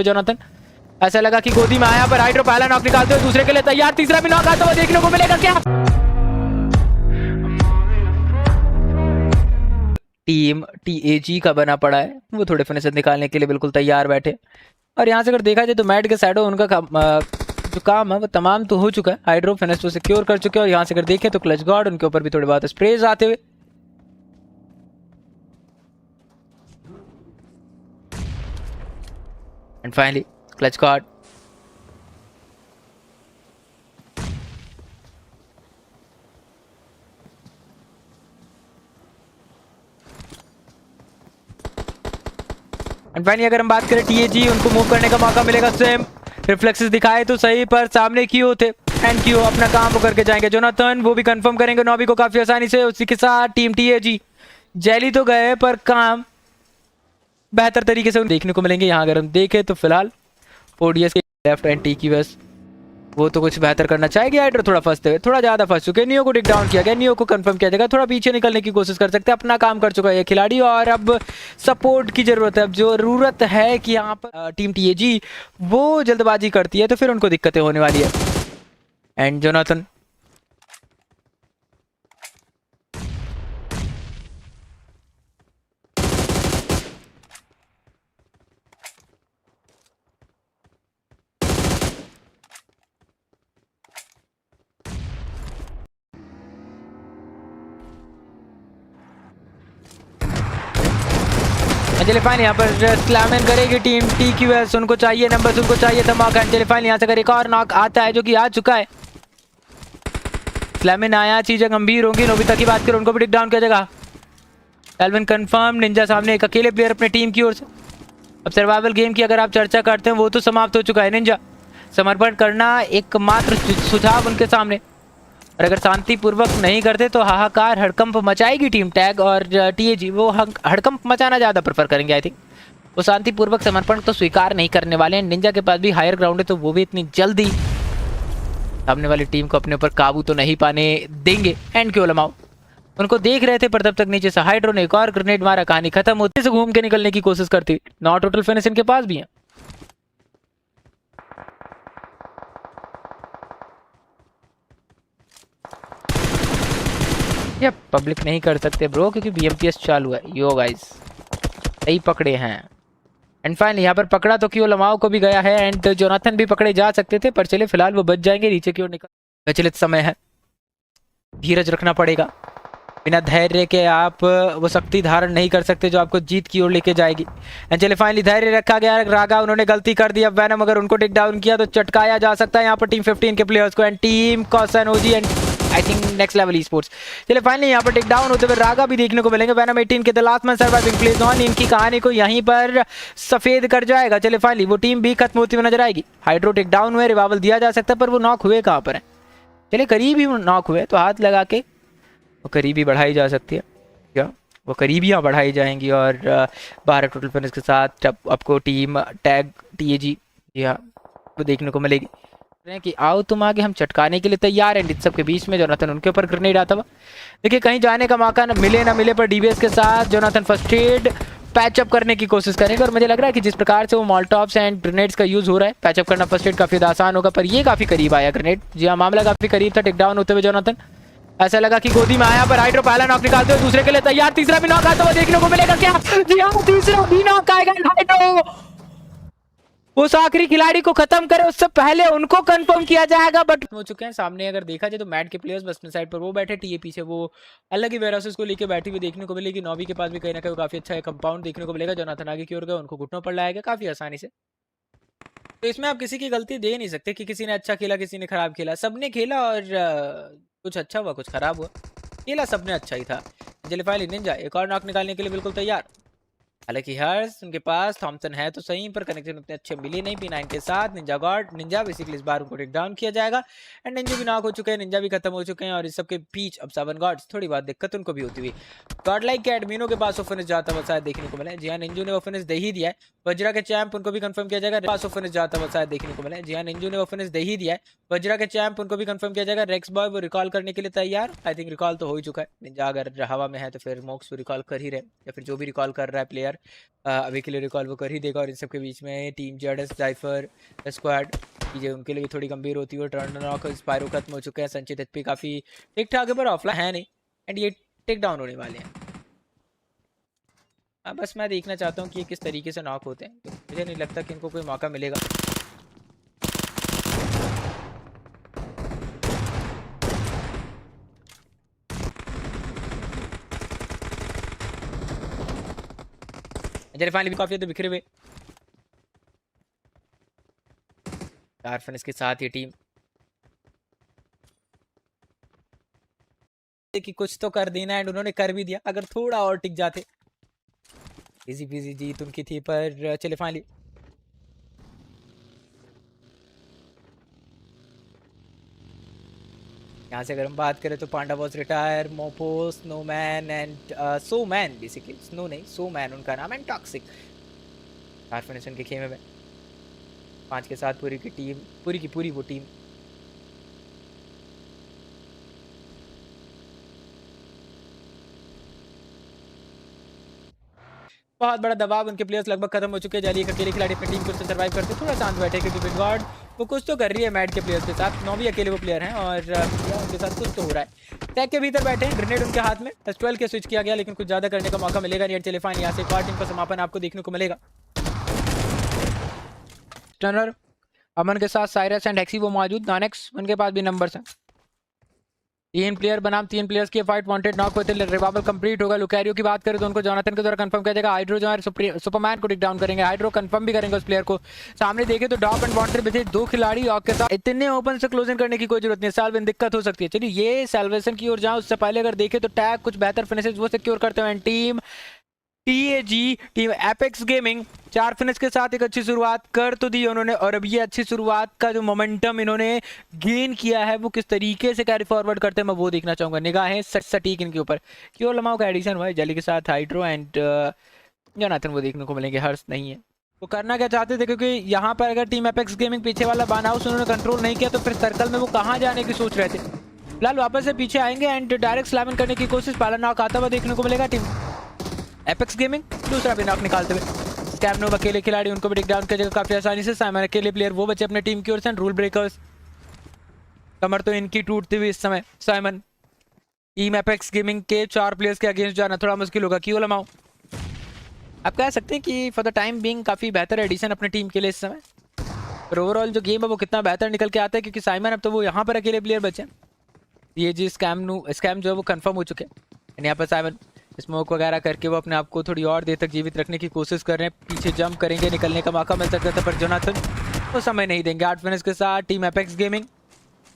Jonathan ऐसा लगा कि गोदी में आया पर हाइड्रो पहला नॉक निकालते हुए दूसरे के लिए तैयार, तीसरा भी नॉक आता हुआ देखने को मिलेगा क्या? टीम टीएजी का बना पड़ा है, वो थोड़े फिनिशर निकालने के लिए बिल्कुल तैयार बैठे। और यहाँ से अगर देखा जाए तो मैट के साइडो उनका जो काम है वो तमाम तो हो चुका है, हाइड्रो फिनिश तो सिक्योर कर चुके हैं। और यहाँ से अगर देखें तो क्लच गार्ड उनके ऊपर भी थोड़ी बहुत स्प्रेज आते हुए। And finally clutch guard and finally अगर हम बात करें टीएजी, उनको मूव करने का मौका मिलेगा। सेम रिफ्लेक्सेस दिखाए तो सही पर सामने क्यों थे एंड क्यों अपना काम वो करके जाएंगे। जोनाथन वो भी कंफर्म करेंगे नॉबी को काफी आसानी से। उसी के साथ टीम टीएजी जेली तो गए पर काम बेहतर तरीके से देखने को मिलेंगे। यहाँ अगर हम देखें तो फिलहाल ओडीएस के लेफ्ट एंड टी की बस वो तो कुछ बेहतर करना चाहेगी। हाइड्रो थोड़ा फंसते हुए, थोड़ा ज्यादा फंस चुके हैं। नियो को टेक डाउन किया गया, नियो को कंफर्म किया जाएगा। थोड़ा पीछे निकलने की कोशिश कर सकते हैं, अपना काम कर चुका है ये खिलाड़ी और अब सपोर्ट की जरूरत है। अब जरूरत है कि यहाँ पर टीम टीएजी वो जल्दबाजी करती है तो फिर उनको दिक्कतें होने वाली है। एंड जोनाथन एंजेलिफाइन यहाँ पर स्लैमन करेगी टीम टीक्यूएस। उनको चाहिए नंबर्स, उनको चाहिए धमाका। एंजेलिफाइन यहाँ से अगर एक और नॉक आता है जो कि आ चुका है। स्लैमन आया, चीजें गंभीर होंगी। नोबिता की बात करें उनको भी टेक डाउन किया जाएगा। एल्विन कंफर्म, निंजा सामने एक अकेले प्लेयर अपने टीम की ओर से। अब सर्वाइवल गेम की अगर आप चर्चा करते हैं वो तो समाप्त हो चुका है। निंजा समर्पण करना एकमात्र सुझाव उनके सामने, और अगर शांतिपूर्वक नहीं करते तो हाहाकार हड़कंप मचाएगी टीम टैग। और टीएजी वो हड़कंप मचाना ज़्यादा प्रेफर करेंगे। आई थिंक वो शांतिपूर्वक समर्पण तो स्वीकार नहीं करने वाले हैं। निंजा के पास भी हायर ग्राउंड है तो वो भी इतनी जल्दी सामने वाली टीम को अपने ऊपर काबू तो नहीं पाने देंगे। एंड क्यों लमाओ उनको देख रहे थे पर तब तक नीचे से हाइड्रो ने एक और ग्रेनेड मारा, कहानी खत्म होते से घूम के निकलने की कोशिश करती। नॉट टोटल फिनिश इनके पास भी है। ये पब्लिक नहीं कर सकते ब्रो क्योंकि बीएमपीएस चालू है। यो गाइस सही पकड़े हैं। एंड फाइनली यहाँ पर पकड़ा तो क्यों लमाओ को भी गया है। एंड जोनाथन भी पकड़े जा सकते थे पर चले फिलहाल वो बच जाएंगे। नीचे की ओर निकल विचलित समय है, धीरज रखना पड़ेगा। बिना धैर्य के आप वो शक्ति धारण नहीं कर सकते जो आपको जीत की ओर लेके जाएगी। एंड चले फाइनली धैर्य रखा गया। रागा उन्होंने गलती कर दी। अब वैनम अगर उनको टेक डाउन किया तो चटकाया जा सकता है यहाँ पर टीम 15 के प्लेयर्स को। And team caution OG and I think next level sports. चलिए फाइनली यहाँ पर टेक डाउन होते हुए रागा भी देखने को मिलेंगे। वैनम 18 के the last man surviving plays on इनकी कहानी को यहीं पर सफेद कर जाएगा। चलिए फाइनली वो टीम भी खत्म होती हुई नजर आएगी। हाइड्रो टेक डाउन हुए, रिवाइवल दिया जा सकता है पर वो नॉक हुए कहाँ पर है? चलिए करीब ही नॉक हुए तो हाथ लगा के वो करीबी बढ़ाई जा सकती है क्या? वो करीबियाँ बढ़ाई जाएंगी और 12 टोटल फिनिश के साथ आपको टीम टैग टीएजी वो देखने को मिलेगी कि आओ तुम आगे, हम चटकाने के लिए तैयार हैं। इन सब के बीच में जोनाथन उनके ऊपर ग्रेनेड आता हुआ देखिए, कहीं जाने का मौका ना मिले पर डीबीएस के साथ जोनाथन फर्स्ट एड पैचअप करने की कोशिश करेंगे। और मुझे लग रहा है कि जिस प्रकार से वो मॉलटॉप्स एंड ग्रेनेड्स का यूज हो रहा है, पैचअप करना फर्स्ट एड काफी आसान होगा। पर ये काफी करीब आया ग्रेनेड। जी हाँ, मामला काफी करीब था टेक डाउन होते हुए। जोनाथन ऐसा लगा कि गोदी में आया पर हाइड्रो पहला नॉक निकालते हुए दूसरे के लिए तैयार, तीसरा भी नॉक आता हुआ देखने को मिलेगा क्या? जी हाँ, तीसरा भी नॉक आएगा। हाइड्रो उस आखिरी खिलाड़ी को खत्म करे उससे पहले उनको कंफर्म किया जाएगा। बट हो चुके हैं सामने। अगर देखा जाए तो मैट के प्लेयर्स बस साइड पर वो बैठे, टीए पीछे वो अलग ही वेयरहाउसेस को लेकर बैठी हुई देखने को मिलेगी। नॉबी के पास भी कहीं ना कहीं काफी अच्छा कंपाउंड देखने को मिलेगा। जोनाथन आगे की ओर गए, उनको घुटनों पर लाएगा काफी आसानी से। तो इसमें आप किसी की गलती दे नहीं सकते कि किसी ने अच्छा खेला किसी ने खराब खेला। सबने खेला और कुछ अच्छा हुआ कुछ खराब हुआ। खेला सबने अच्छा ही था। जेलिफाइल निंजा एक और नॉक निकालने के लिए बिल्कुल तैयार। हालांकि हर्ष उनके पास थॉमसन है तो सही पर कनेक्शन उतने अच्छे मिले नहीं। P9 के साथ निंजा गॉड निंजा बेसिकली इस बार उनको टेक डाउन किया जाएगा। एंड निंजा भी नॉक हो चुके हैं, निंजा भी खत्म हो चुके हैं। और इस सब के बीच अब 7 गॉड्स थोड़ी बात दिक्कत उनको भी होती हुई। गॉड लाइक के एडमिनो के पास फिनिश जाता हुआ शायद देखने को मिला। जी हाँ, निंजू ने वो फिनिश दे ही दिया है। वज्रा के चैंप उनको भी कंफर्म किया जाएगा। पास फिनिश जाता हुआ शायद देखने को मिला। जी हाँ, निंजू ने वो फिनिश दे ही दिया है। वज्रा के चैंप उनको भी कंफर्म किया जाएगा। रेक्स बॉय वो रिकॉल करने के लिए तैयार। आई थिंक रिकॉल तो हो ही चुका है। निंजा अगर हवा में है तो फिर मोक्स रिकॉल कर ही रहे, या फिर जो भी रिकॉल कर रहा है प्लेयर पर अभी के लिए रिकॉल वो कर ही देगा। और इन सब के बीच में टीम जेडएस जाइफर स्क्वाड चीज़ें उनके लिए थोड़ी गंभीर होती है। टर्न नॉक स्पायरो खत्म हो चुके हैं। संचित एचपी काफ़ी ठीक ठाक है पर ऑफलाइन है नहीं एंड ये टेक डाउन होने वाले हैं। बस मैं देखना चाहता हूँ कि ये किस तरीके से नॉक होते हैं। तो मुझे नहीं लगता कि इनको कोई मौका मिलेगा। फाइनली भी काफी तो बिखरे हुए के साथ ये टीम कि कुछ तो कर देना एंड उन्होंने कर भी दिया। अगर थोड़ा और टिक जाते इजी पीजी जीत उनकी थी। पर चले फाइनली यहाँ से अगर हम बात करें तो पांडा वॉज रिटायर, मोपो, स्नोमैन एंड सोमैन, बेसिकली स्नो नहीं सोमैन उनका नाम, एंड टॉक्सिक के खेमे में 5 के साथ पूरी की टीम, पूरी की पूरी वो टीम बहुत बड़ा दबाव। उनके प्लेयर्स लगभग खत्म हो चुके हैं। जाली एक अकेले खिलाड़ी अपनी टीम को सर्वाइव करते थोड़ा शांत बैठे क्योंकि विंगार्ड वो कुछ तो कर रही है मैड के प्लेयर्स के साथ। 9 भी अकेले वो प्लेयर हैं और उनके साथ कुछ तो हो रहा है। टैग के भीतर बैठे हैं, ग्रेनेड उनके हाथ में, S12 के स्विच किया गया लेकिन कुछ ज़्यादा करने का मौका मिलेगा नहीं। चले फाइन यहाँ से एक और टीम का समापन आपको देखने को मिलेगा। टर्नर अमन के साथ साइरस एंड हेक्सी वो मौजूद, नानेक्स उनके पास भी नंबर्स हैं। 3 प्लेयर बनाम 3 प्लेयर्स की फाइट, वांटेड नॉक होते रिवाइवल कंप्लीट होगा। लुकैरियो की बात करें तो उनको जोनाथन के द्वारा कंफर्म किया जाएगा। हाइड्रो जो है सुपरमैन को टेक डाउन करेंगे, हाइड्रो कंफर्म भी करेंगे उस प्लेयर को। सामने देखे तो डॉप एंड वांटेड बचे 2 खिलाड़ी और के साथ इतने ओपन से क्लोजिंग करने की कोई जरूरत नहीं है। साल्वेन दिक्कत हो सकती है। चलिए ये सैल्वेशन की ओर जाओ, उससे पहले अगर देखे तो टैग कुछ बेहतर फिनिशेस वो सिक्योर करते हुए team TAG team apex gaming 4 finish के साथ एक अच्छी शुरुआत कर तो दी उन्होंने। और अब ये अच्छी शुरुआत का जो मोमेंटम इन्होंने गेन किया है वो किस तरीके से कैरी फॉरवर्ड करते हैं मैं वो देखना चाहूंगा। निगाहें सटीक इनके ऊपर। क्यों लमाओ का एडिशन हुआ है जली के साथ हाइड्रो एंड जोनाथन वो देखने को मिलेंगे। हर्ष नहीं है। वो करना क्या चाहते थे क्योंकि यहाँ पर अगर टीम एपेक्स गेमिंग पीछे वाला बान हाउस उन्होंने कंट्रोल नहीं किया तो फिर सर्कल में वो कहाँ जाने की सोच रहे थे। फिलहाल वापस से पीछे आएंगे एंड डायरेक्ट स्लैमिंग करने की कोशिश पहला नॉक आता हुआ देखने को मिलेगा टीम एपेक्स गेमिंग। दूसरा भी नॉक निकालते हुए स्कैमनो अकेले खिलाड़ी उनको भी टेक डाउन कर जगह काफी आसानी से। साइमन अकेले प्लेयर वो बचे अपने टीम की ओर से। रूल ब्रेकर्स कमर तो इनकी टूटती हुई इस समय। साइमन टीम एपेक्स गेमिंग के 4 प्लेयर्स के अगेंस्ट जाना थोड़ा मुश्किल होगा। क्यों लमाओ आप कह सकते हैं कि फॉर द टाइम बीइंग काफी बेहतर एडिशन अपने टीम के लिए इस समय। पर ओवरऑल जो गेम है वो कितना बेहतर निकल के आता है क्योंकि साइमन अब तो वो यहाँ पर अकेले प्लेयर बचे। ये जी स्कैम जो है वो कंफर्म हो चुके हैं। यहाँ पर साइमन स्मोक वगैरह करके वो अपने आप को थोड़ी और देर तक जीवित रखने की कोशिश कर रहे हैं। पीछे जंप करेंगे, निकलने का मौका मिल सकता था पर जोनाथन वो समय नहीं देंगे। 8 फिनिश के साथ टीम एपेक्स गेमिंग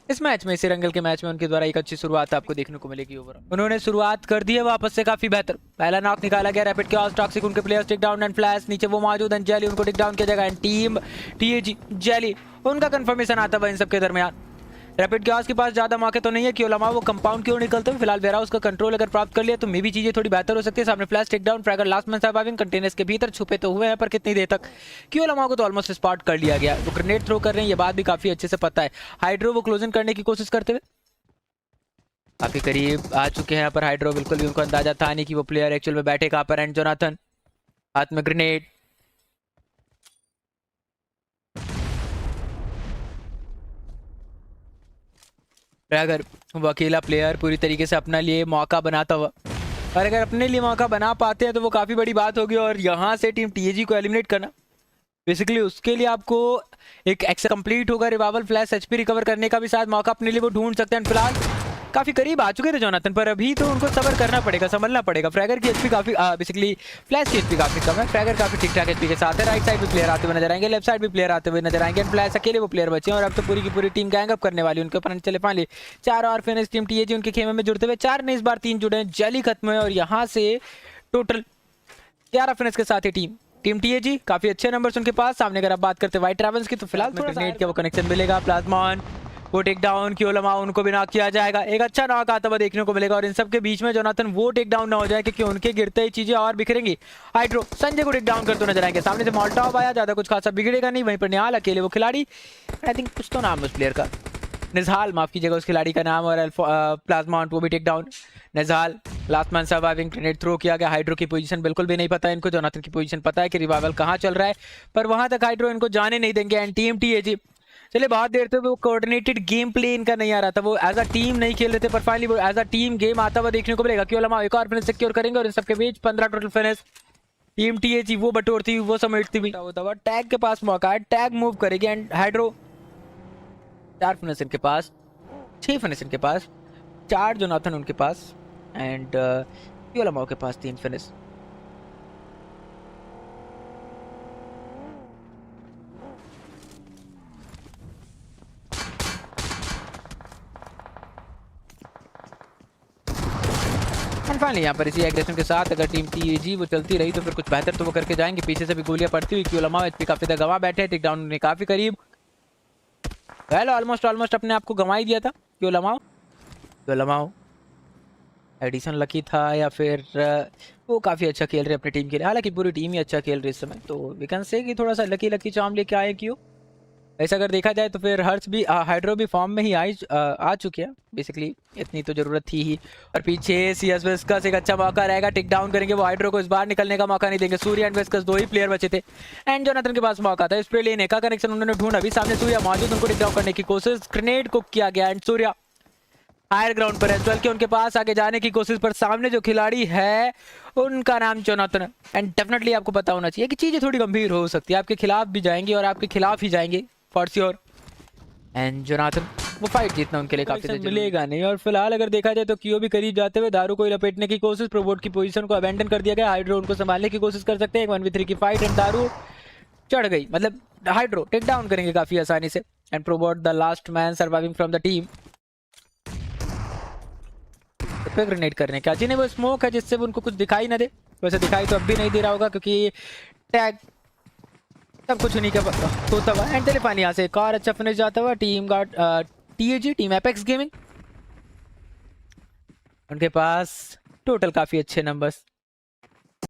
इस मैच में, सिरंगल के मैच में उनके द्वारा एक अच्छी शुरुआत आपको देखने को मिलेगी। ओवरऑल उन्होंने शुरुआत कर दी है वापस से काफी बेहतर। पहला नॉक निकाला गया रैपिड के टॉक्सिक उनके players take down and flash नीचे वो मौजूद एंड जेली उनको टेक डाउन किया जाएगा। एंड टीम टीएजी जेली उनका कंफर्मेशन आता हुआ इन सबके दरमियान। रैपिड के के पास ज्यादा मौके तो नहीं है कि ओलामा वो कंपाउंड की ओर निकलते हैं। फिलहाल वेरा उसका कंट्रोल अगर प्राप्त कर लिया तो मे भी चीजें थोड़ी बेहतर हो सकती है। सामने flash take down, fragger last man surviving, containers के भीतर छुपे तो हुए हैं पर कितनी देर तक कि ओलामा को तो ऑलमोस्ट स्पॉट कर लिया गया। वो ग्रेनेड थ्रो कर रहे हैं, ये बात भी काफी अच्छे से पता है। हाइड्रो वो क्लोजिंग करने की कोशिश करते हुए काफी करीब आ चुके हैं। पर हाइड्रो बिल्कुल भी उनको अंदाजा था नहीं कि वो प्लेयर एक्चुअल में बैठे कहां पर। एंड जोनाथन हाथ में ग्रेनेड, अगर वो अकेला प्लेयर पूरी तरीके से अपने लिए मौका बनाता हुआ, और अगर अपने लिए मौका बना पाते हैं तो वो काफ़ी बड़ी बात होगी। और यहाँ से टीम टीएजी को एलिमिनेट करना बेसिकली उसके लिए आपको एक एक्सेस कंप्लीट होगा। रिवाइवल फ्लैश एचपी रिकवर करने का भी शायद मौका अपने लिए वो ढूंढ सकते हैं। फिलहाल काफ़ी करीब आ चुके थे जोनाथन पर अभी तो उनको सबर करना पड़ेगा, संभलना पड़ेगा। फ्रैगर की एचपी काफ़ी बेसिकली फ्लैश की एचपी काफ़ी कम है। फ्रैगर काफ़ी ठीक ठाक एचपी के साथ है। राइट साइड भी प्लेयर आते हुए नजर आएंगे, लेफ्ट साइड भी प्लेयर आते हुए नजर आएंगे। फ्लैश अकेले वो प्लेयर बचे हैं और अब तो पूरी की पूरी टीम गैंग अप करने वाली उनके ऊपर। चले पाले 4 और फिनिश टीम टीएजी उनके खेमे में जुड़ते हुए 4 ने इस बार 3 जुड़े हैं। जली खत्म है और यहाँ से टोटल 11 फिनिश के साथ ही टीम टीएजी काफी अच्छे नंबर्स उनके पास। सामने अगर आप बात करते हैं व्हाइट ट्रैवल्स की तो फिलहाल ग्रेनेड का वो कनेक्शन मिलेगा। प्लाज्मॉन वो टेक डाउन की ओलमा उनको भी नॉक किया जाएगा। एक अच्छा नॉक आता हुआ देखने को मिलेगा और इन सब के बीच में जोनाथन वो टेक डाउन ना हो जाए क्योंकि उनके गिरते ही चीजें और बिखरेंगी। हाइड्रो संजय को टेक डाउन करते नजर आएंगे। सामने से मॉल्टॉव आया, ज्यादा कुछ खासा बिगड़ेगा नहीं। वहीं पर निहाल अकेले वो खिलाड़ी, आई थिंक कुछ तो नाम है उस प्लेयर का, निज़ाल, माफ कीजिएगा उस खिलाड़ी का नाम, और प्लाज्मा वो भी टेक डाउन। निज़ाल last man surviving, grenade throw किया गया। हाइड्रो की पोजीशन बिल्कुल भी नहीं पता है इनको, जोनाथन की पोजीशन पता है कि रिवाइवल कहाँ चल रहा है, पर वहां तक हाइड्रो इनको जाने नहीं देंगे। एंड टीम टीएजी, चलिए बहुत देर से वो कोऑर्डिनेटेड गेम प्ले इनका नहीं आ रहा था, वो एज अ टीम नहीं खेल रहे थे, पर फाइनली वो एज अ टीम गेम आता हुआ देखने को मिलेगा। क्यों लमा एक और फिनिश सिक्योर करेंगे और इन सबके बीच 15 टोटल फिनिश। टीम टीएजी वो बटोरती हुई, वो समेटती हुई होता हुआ टैग के पास मौका है, टैग मूव करेगी। एंड हाइड्रो 4 फिनिश इनके पास, 6 फिनिश इनके पास, 4 जोनाथन उनके पास, एंड क्यों लमाओ के पास 3 फिनिश। फाइनली यहाँ पर इसी एग्रेशन के साथ अगर टीम टीएजी वो चलती रही तो फिर कुछ बेहतर तो वो करके जाएंगे। पीछे से भी गोलियां पड़ती हुई क्यों लमाओ एचपी काफी देर गंवा बैठे, टेक डाउन ने काफी करीब, वेल ऑलमोस्ट अपने आप को गंवा ही दिया था क्यों लमाओ। एडिसन लकी था या फिर वो काफ़ी अच्छा खेल रहे अपनी टीम के लिए, हालांकि पूरी टीम ही अच्छा खेल रही है इस समय, तो वी कैन से कि थोड़ा सा लकी चार्म लेके आए क्यों। ऐसा अगर देखा जाए तो फिर हर्ष भी हाइड्रो भी फॉर्म में ही आ चुके हैं बेसिकली, इतनी तो जरूरत थी ही। और पीछे सीएस वेस्कस एक अच्छा मौका रहेगा, टेक डाउन करेंगे वो हाइड्रो को, इस बार निकलने का मौका नहीं देंगे। सूर्या एंड वेस्कस 2 ही प्लेयर बचे थे एंड जोनाथन के पास मौका था स्प्रे लेने का, कनेक्शन उन्होंने ढूंढा, अभी सामने सूर्या मौजूद, उनको टेक डाउन करने की कोशिश, ग्रेनेड कुक किया गया एंड सूर्या हायर ग्राउंड पर है, चल के उनके पास आगे जाने की कोशिश, पर सामने जो खिलाड़ी है उनका नाम जोनाथन है। एंड डेफिनेटली आपको पता होना चाहिए कि चीजें थोड़ी गंभीर हो सकती है, आपके खिलाफ भी जाएंगी और आपके खिलाफ ही जाएंगे फॉर श्योर। एंड जोनाथन वो फाइट जीतना उनके लिए काफी मिलेगा नहीं। और फिलहाल अगर देखा जाए तो कियो भी करीब जाते हुए दारू को लपेटने की कोशिश, प्रोबोट की पोजीशन को अबेंडन कर दिया गया, हाइड्रो उनको संभालने की कोशिश कर सकते हैं। 1v3 की फाइट एंड दारू चढ़ गई, मतलब हाइड्रो टेक डाउन करेंगे काफी आसानी से। And Probot the last man surviving from the team, grenade करने का, जिन्हें वो स्मोक है जिससे उनको कुछ दिखाई ना दे, वैसे दिखाई तो अब भी नहीं दे रहा होगा क्योंकि टैग सब कुछ उन्हीं का होता हुआ। एंड टेलीफानी यहाँ से एक और अच्छा फिनिश जाता हुआ team guard TAG, team apex gaming, उनके पास टोटल काफी अच्छे नंबर्स,